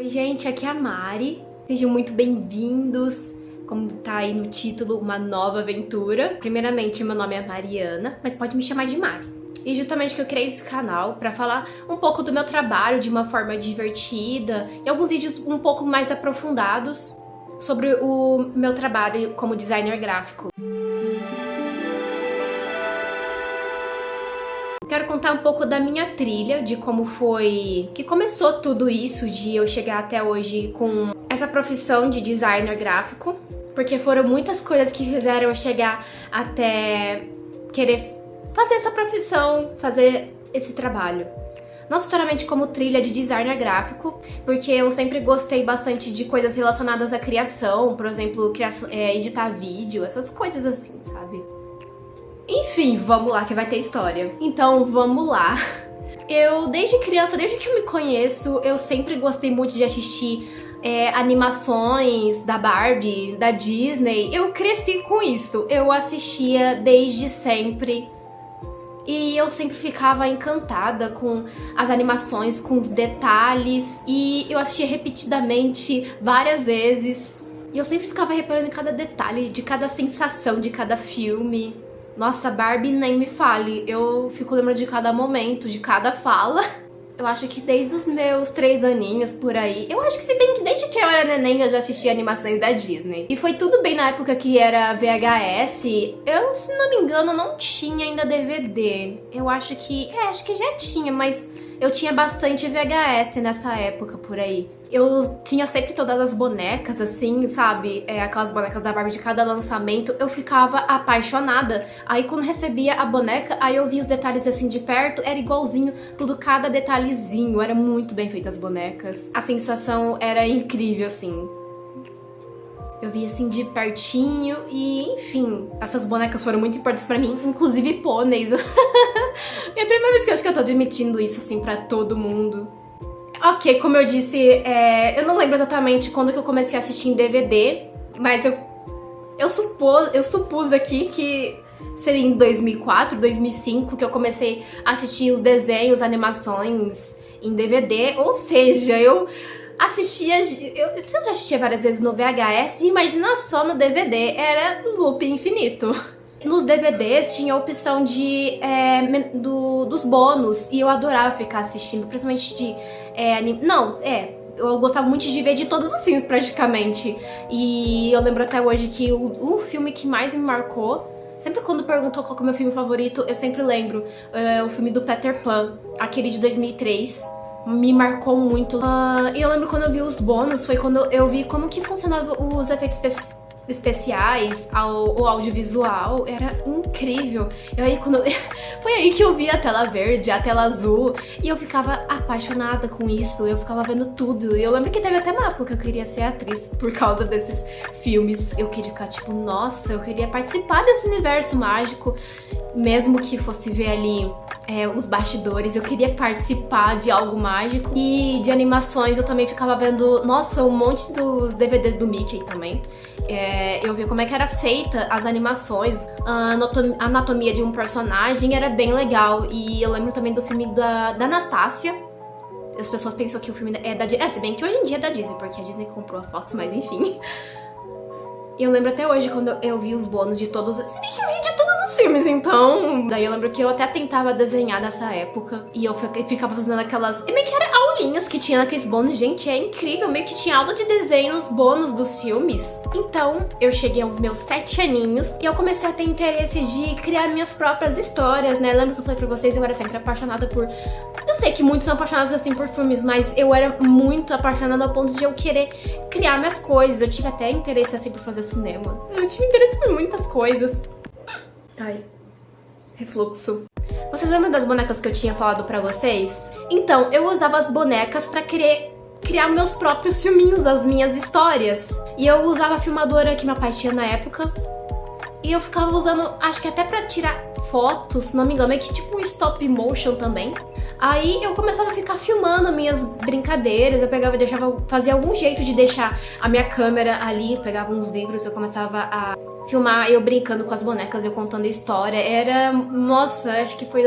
Oi gente, aqui é a Mari, sejam muito bem-vindos, como tá aí no título, uma nova aventura. Primeiramente, meu nome é Mariana, mas pode me chamar de Mari. E justamente que eu criei esse canal pra falar um pouco do meu trabalho de uma forma divertida e alguns vídeos um pouco mais aprofundados sobre o meu trabalho como designer gráfico. Quero contar um pouco da minha trilha, de como foi que começou tudo isso, de eu chegar até hoje com essa profissão de designer gráfico, porque foram muitas coisas que fizeram eu chegar até querer fazer essa profissão, fazer esse trabalho. Não necessariamente como trilha de designer gráfico, porque eu sempre gostei bastante de coisas relacionadas à criação, por exemplo, editar vídeo, essas coisas assim, sabe? Enfim, vamos lá que vai ter história. Então, vamos lá. Eu, desde criança, desde que eu me conheço, eu sempre gostei muito de assistir animações da Barbie, da Disney. Eu cresci com isso. Eu assistia desde sempre. E eu sempre ficava encantada com as animações, com os detalhes. E eu assistia repetidamente, várias vezes. E eu sempre ficava reparando em cada detalhe, de cada sensação, de cada filme. Nossa, Barbie nem me fale, eu fico lembrando de cada momento, de cada fala. Eu acho que desde os meus 3 aninhos, por aí. Eu acho que se bem que desde que eu era neném eu já assistia animações da Disney. E foi tudo bem na época que era VHS. Eu, se não me engano, não tinha ainda DVD. Eu acho que já tinha, mas eu tinha bastante VHS nessa época, por aí. Eu tinha sempre todas as bonecas, assim, sabe? Aquelas bonecas da Barbie de cada lançamento. Eu ficava apaixonada. Aí quando recebia a boneca, aí eu via os detalhes assim de perto. Era igualzinho, tudo, cada detalhezinho. Era muito bem feitas as bonecas. A sensação era incrível, assim. Eu via assim de pertinho e, enfim, essas bonecas foram muito importantes pra mim, inclusive pôneis. É a primeira vez que eu acho que eu tô admitindo isso, assim, pra todo mundo. Ok, como eu disse, eu não lembro exatamente quando que eu comecei a assistir em DVD, mas eu supus aqui que seria em 2004, 2005 que eu comecei a assistir os desenhos, animações em DVD, ou seja, eu se eu já assistia várias vezes no VHS, imagina só no DVD, era loop infinito. Nos DVDs tinha a opção dos bônus, e eu adorava ficar assistindo, principalmente de eu gostava muito de ver de todos os filmes praticamente. E eu lembro até hoje que o filme que mais me marcou, sempre quando perguntou qual que é o meu filme favorito, eu sempre lembro, o filme do Peter Pan, aquele de 2003. Me marcou muito. E eu lembro quando eu vi os bônus, foi quando eu vi como que funcionavam os efeitos especiais, o audiovisual, era incrível. Foi aí que eu vi a tela verde, a tela azul, e eu ficava apaixonada com isso, eu ficava vendo tudo. E eu lembro que teve até uma época que eu queria ser atriz por causa desses filmes. Eu queria ficar tipo, nossa, eu queria participar desse universo mágico, mesmo que fosse ver ali os bastidores, eu queria participar de algo mágico. E de animações eu também ficava vendo, nossa, um monte dos DVDs do Mickey também. Eu via como é que era feita as animações, a anatomia de um personagem era bem legal. E eu lembro também do filme da Anastácia. As pessoas pensam que o filme é da Disney, se bem que hoje em dia é da Disney, porque a Disney comprou a Fox, mas enfim. E eu lembro até hoje quando eu vi os bônus de todos, se bem que eu vi de todos os filmes, então. Daí eu lembro que eu até tentava desenhar nessa época. E eu ficava fazendo aquelas, meio que era aulinhas que tinha naqueles bônus. Gente, é incrível, meio que tinha aula de desenho nos bônus dos filmes. Então, eu cheguei aos meus 7 aninhos e eu comecei a ter interesse de criar minhas próprias histórias, né? Lembra que eu falei pra vocês, eu era sempre apaixonada por... Eu sei que muitos são apaixonados assim por filmes, mas eu era muito apaixonada ao ponto de eu querer criar minhas coisas. Eu tive até interesse assim por fazer cinema. Eu tive interesse por muitas coisas. Ai, refluxo. Vocês lembram das bonecas que eu tinha falado pra vocês? Então, eu usava as bonecas pra querer criar meus próprios filminhos, as minhas histórias. E eu usava a filmadora que meu pai tinha na época. E eu ficava usando, acho que até pra tirar fotos, se não me engano, meio que tipo um stop motion também. Aí eu começava a ficar filmando minhas brincadeiras, eu pegava e fazia algum jeito de deixar a minha câmera ali, eu pegava uns livros, eu começava a filmar eu brincando com as bonecas, eu contando história. Nossa, acho que foi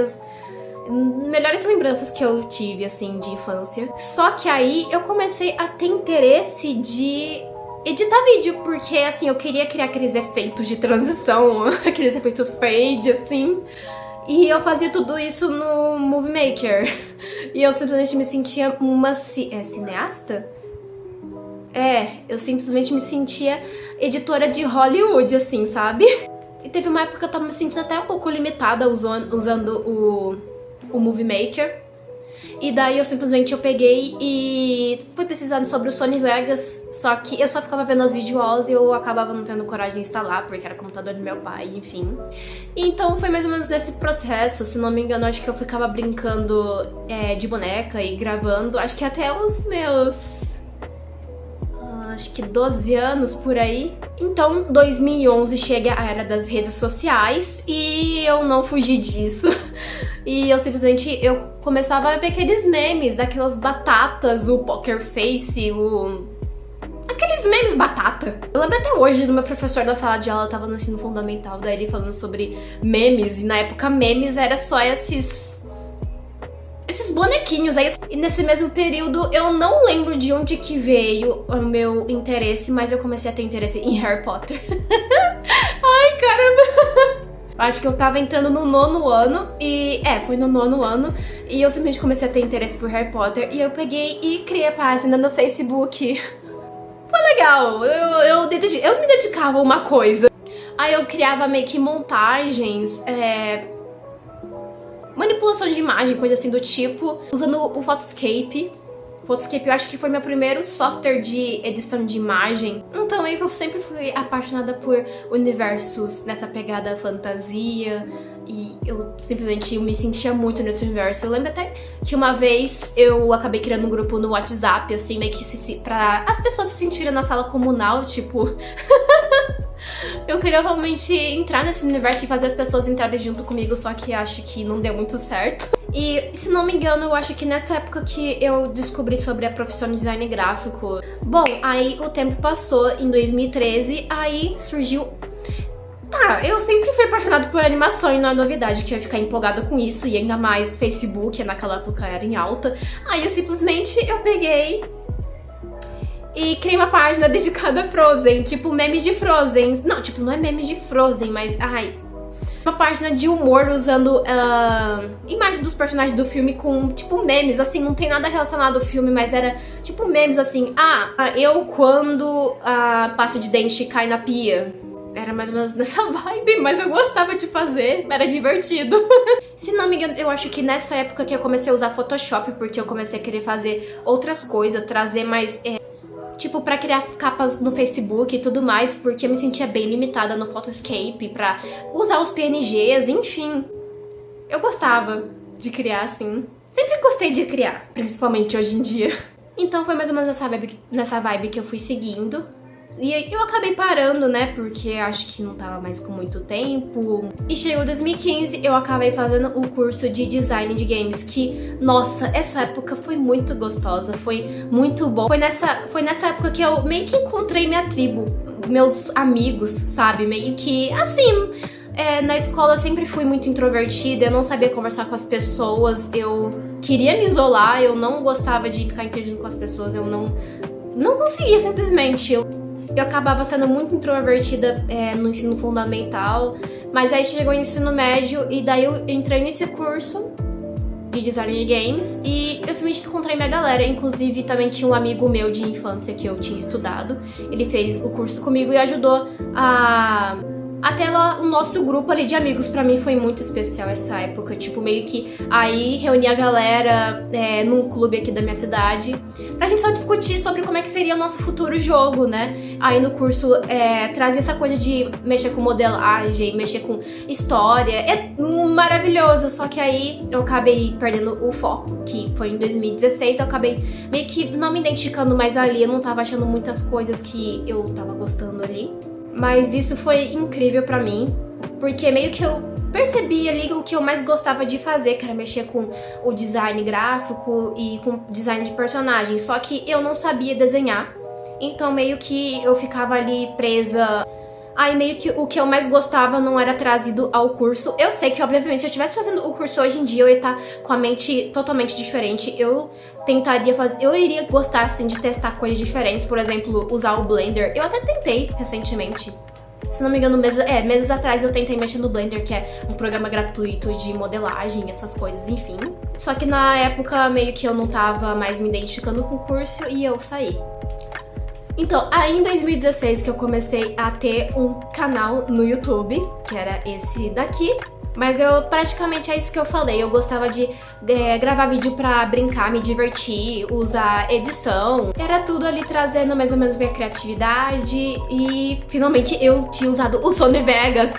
melhores lembranças que eu tive, assim, de infância. Só que aí eu comecei a ter interesse de editar vídeo, porque, assim, eu queria criar aqueles efeitos de transição, aqueles efeitos fade, assim. E eu fazia tudo isso no Movie Maker. E eu simplesmente me sentia uma cineasta? Eu simplesmente me sentia editora de Hollywood, assim, sabe? E teve uma época que eu tava me sentindo até um pouco limitada usando o Movie Maker. E daí eu peguei e fui pesquisando sobre o Sony Vegas, só que eu só ficava vendo as videoaulas e eu acabava não tendo coragem de instalar, porque era computador do meu pai, enfim. Então foi mais ou menos esse processo, se não me engano, acho que eu ficava brincando de boneca e gravando, acho que até os meus... acho que 12 anos por aí. Então, 2011 chega a era das redes sociais e eu não fugi disso. E eu simplesmente, eu começava a ver aqueles memes, daquelas batatas, o Poker Face, aqueles memes batata. Eu lembro até hoje do meu professor da sala de aula, tava no ensino fundamental, daí ele falando sobre memes, e na época memes era só esses bonequinhos aí. E nesse mesmo período, eu não lembro de onde que veio o meu interesse, mas eu comecei a ter interesse em Harry Potter. Ai, caramba! Acho que eu tava entrando no 9º ano, e foi no 9º ano, e eu simplesmente comecei a ter interesse por Harry Potter, e eu peguei e criei a página no Facebook. Foi legal, eu me dedicava a uma coisa. Aí eu criava meio que montagens, manipulação de imagem, coisa assim do tipo, usando o Photoscape. Photoscape eu acho que foi meu primeiro software de edição de imagem. Então meio que eu sempre fui apaixonada por universos nessa pegada fantasia. E eu simplesmente me sentia muito nesse universo. Eu lembro até que uma vez eu acabei criando um grupo no WhatsApp, assim, meio que pra as pessoas se sentirem na sala comunal, tipo... Eu queria realmente entrar nesse universo e fazer as pessoas entrarem junto comigo, só que acho que não deu muito certo. E, se não me engano, eu acho que nessa época que eu descobri sobre a profissão de design gráfico. Bom, aí o tempo passou, em 2013, aí surgiu... eu sempre fui apaixonada por animação e não é novidade que eu ia ficar empolgada com isso, e ainda mais Facebook, naquela época era em alta. Aí eu peguei... e criei uma página dedicada a Frozen, tipo memes de Frozen. Não, tipo, não é memes de Frozen, mas, uma página de humor usando imagem dos personagens do filme com, tipo, memes, assim, não tem nada relacionado ao filme, mas era, tipo, memes, assim, eu quando a pasta de dente cai na pia. Era mais ou menos nessa vibe, mas eu gostava de fazer, era divertido. Se não me engano, eu acho que nessa época que eu comecei a usar Photoshop, porque eu comecei a querer fazer outras coisas, trazer mais... tipo, pra criar capas no Facebook e tudo mais, porque eu me sentia bem limitada no Photoscape, pra usar os PNGs, enfim. Eu gostava de criar, assim. Sempre gostei de criar, principalmente hoje em dia. Então foi mais ou menos nessa vibe que eu fui seguindo. E eu acabei parando, né, porque acho que não tava mais com muito tempo. E chegou 2015, eu acabei fazendo o curso de design de games, que, nossa, essa época foi muito gostosa, foi muito bom. Foi nessa época que eu meio que encontrei minha tribo, meus amigos, sabe, meio que, assim... na escola eu sempre fui muito introvertida, eu não sabia conversar com as pessoas, eu queria me isolar, eu não gostava de ficar interagindo com as pessoas, eu não conseguia, simplesmente. Eu acabava sendo muito introvertida no ensino fundamental, mas aí chegou o ensino médio e daí eu entrei nesse curso de design de games e eu simplesmente encontrei minha galera. Inclusive também tinha um amigo meu de infância que eu tinha estudado, ele fez o curso comigo e ajudou até lá, o nosso grupo ali de amigos. Pra mim foi muito especial essa época, tipo, meio que aí reuni a galera num clube aqui da minha cidade pra gente só discutir sobre como é que seria o nosso futuro jogo, né? Aí no curso trazia essa coisa de mexer com modelagem, mexer com história, é maravilhoso, só que aí eu acabei perdendo o foco, que foi em 2016, eu acabei meio que não me identificando mais ali, eu não tava achando muitas coisas que eu tava gostando ali. Mas isso foi incrível pra mim, porque meio que eu percebi ali o que eu mais gostava de fazer, que era mexer com o design gráfico e com design de personagens. Só que eu não sabia desenhar, então meio que eu ficava ali presa Aí meio que o que eu mais gostava não era trazido ao curso. Eu sei que, obviamente, se eu estivesse fazendo o curso hoje em dia, eu ia estar com a mente totalmente diferente. Eu tentaria fazer... Eu iria gostar, assim, de testar coisas diferentes. Por exemplo, usar o Blender. Eu até tentei recentemente. Se não me engano, meses atrás eu tentei mexer no Blender, que é um programa gratuito de modelagem, essas coisas, enfim. Só que na época, meio que eu não tava mais me identificando com o curso e eu saí. Então, aí em 2016 que eu comecei a ter um canal no YouTube, que era esse daqui. Mas praticamente é isso que eu falei, eu gostava de gravar vídeo pra brincar, me divertir, usar edição. Era tudo ali trazendo mais ou menos minha criatividade e finalmente eu tinha usado o Sony Vegas.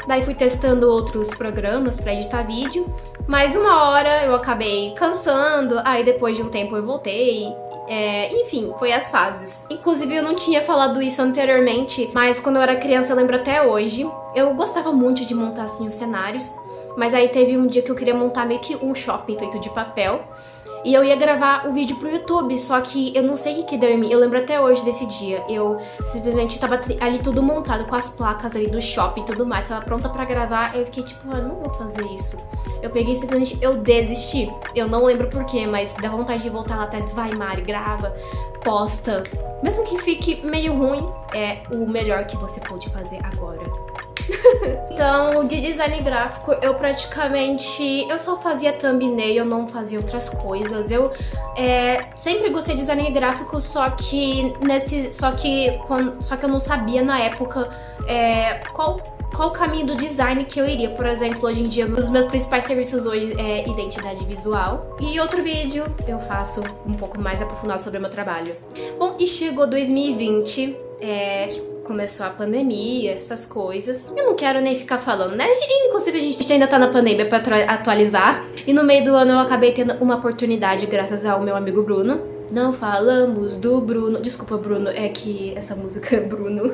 Daí fui testando outros programas pra editar vídeo, mas uma hora eu acabei cansando, aí depois de um tempo eu voltei. Enfim, foi as fases. Inclusive eu não tinha falado isso anteriormente, mas quando eu era criança, eu lembro até hoje, eu gostava muito de montar assim os cenários, mas aí teve um dia que eu queria montar meio que um shopping feito de papel. E eu ia gravar o vídeo pro YouTube, só que eu não sei o que deu em mim. Eu lembro até hoje desse dia. Eu simplesmente tava ali tudo montado, com as placas ali do shopping e tudo mais. Tava pronta pra gravar, eu fiquei tipo, eu não vou fazer isso. Eu peguei simplesmente, eu desisti. Eu não lembro porquê, mas dá vontade de voltar lá atrás. Vai, Mari, grava, posta. Mesmo que fique meio ruim, é o melhor que você pode fazer agora. Então, de design gráfico, eu só fazia thumbnail, eu não fazia outras coisas. Eu sempre gostei de design gráfico, só que eu não sabia na época qual o caminho do design que eu iria. Por exemplo, hoje em dia, um dos meus principais serviços hoje é identidade visual. E outro vídeo eu faço um pouco mais aprofundado sobre o meu trabalho. Bom, e chegou 2020, começou a pandemia, essas coisas. Eu não quero nem ficar falando, né? Inclusive, a gente ainda tá na pandemia pra atualizar. E no meio do ano eu acabei tendo uma oportunidade, graças ao meu amigo Bruno. Não falamos do Bruno. Desculpa, Bruno, é que essa música é Bruno.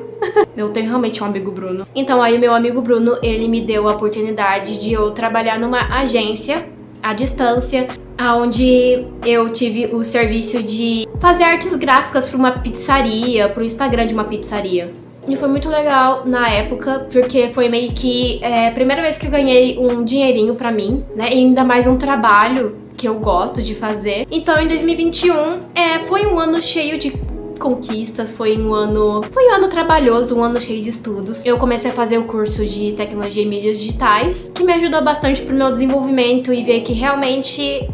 Eu tenho realmente um amigo Bruno. Então aí o meu amigo Bruno, ele me deu a oportunidade de eu trabalhar numa agência à distância, onde eu tive o serviço de fazer artes gráficas para uma pizzaria, pro Instagram de uma pizzaria. E foi muito legal na época, porque foi meio que a primeira vez que eu ganhei um dinheirinho pra mim, né? E ainda mais um trabalho que eu gosto de fazer. Então em 2021 foi um ano cheio de conquistas, foi um ano trabalhoso, um ano cheio de estudos. Eu comecei a fazer o curso de tecnologia e mídias digitais, que me ajudou bastante pro meu desenvolvimento e ver que realmente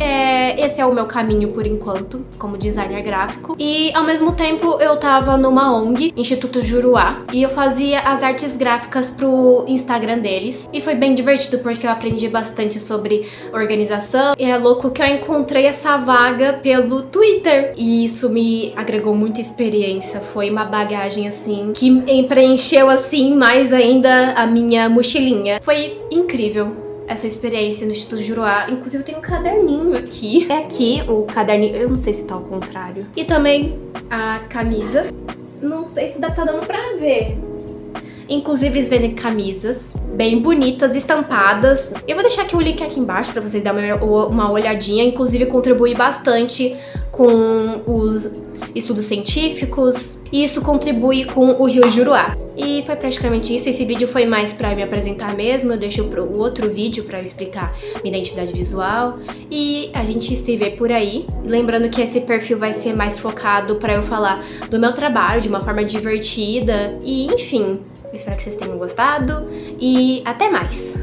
esse é o meu caminho por enquanto, como designer gráfico. E ao mesmo tempo eu tava numa ONG, Instituto Juruá, e eu fazia as artes gráficas pro Instagram deles. E foi bem divertido porque eu aprendi bastante sobre organização. E é louco que eu encontrei essa vaga pelo Twitter. E isso me agregou muita experiência, foi uma bagagem assim que preencheu assim mais ainda a minha mochilinha. Foi incrível essa experiência no Instituto Juruá. Inclusive eu tenho um caderninho aqui. É aqui o caderninho, eu não sei se tá ao contrário. E também a camisa. Não sei se tá dando pra ver. Inclusive eles vendem camisas bem bonitas, estampadas. Eu vou deixar aqui o link aqui embaixo pra vocês darem uma olhadinha. Inclusive contribui bastante com os estudos científicos, e isso contribui com o Rio Juruá. E foi praticamente isso. Esse vídeo foi mais pra me apresentar mesmo, eu deixo pro outro vídeo pra eu explicar minha identidade visual, e a gente se vê por aí. Lembrando que esse perfil vai ser mais focado pra eu falar do meu trabalho de uma forma divertida, e enfim, eu espero que vocês tenham gostado, e até mais!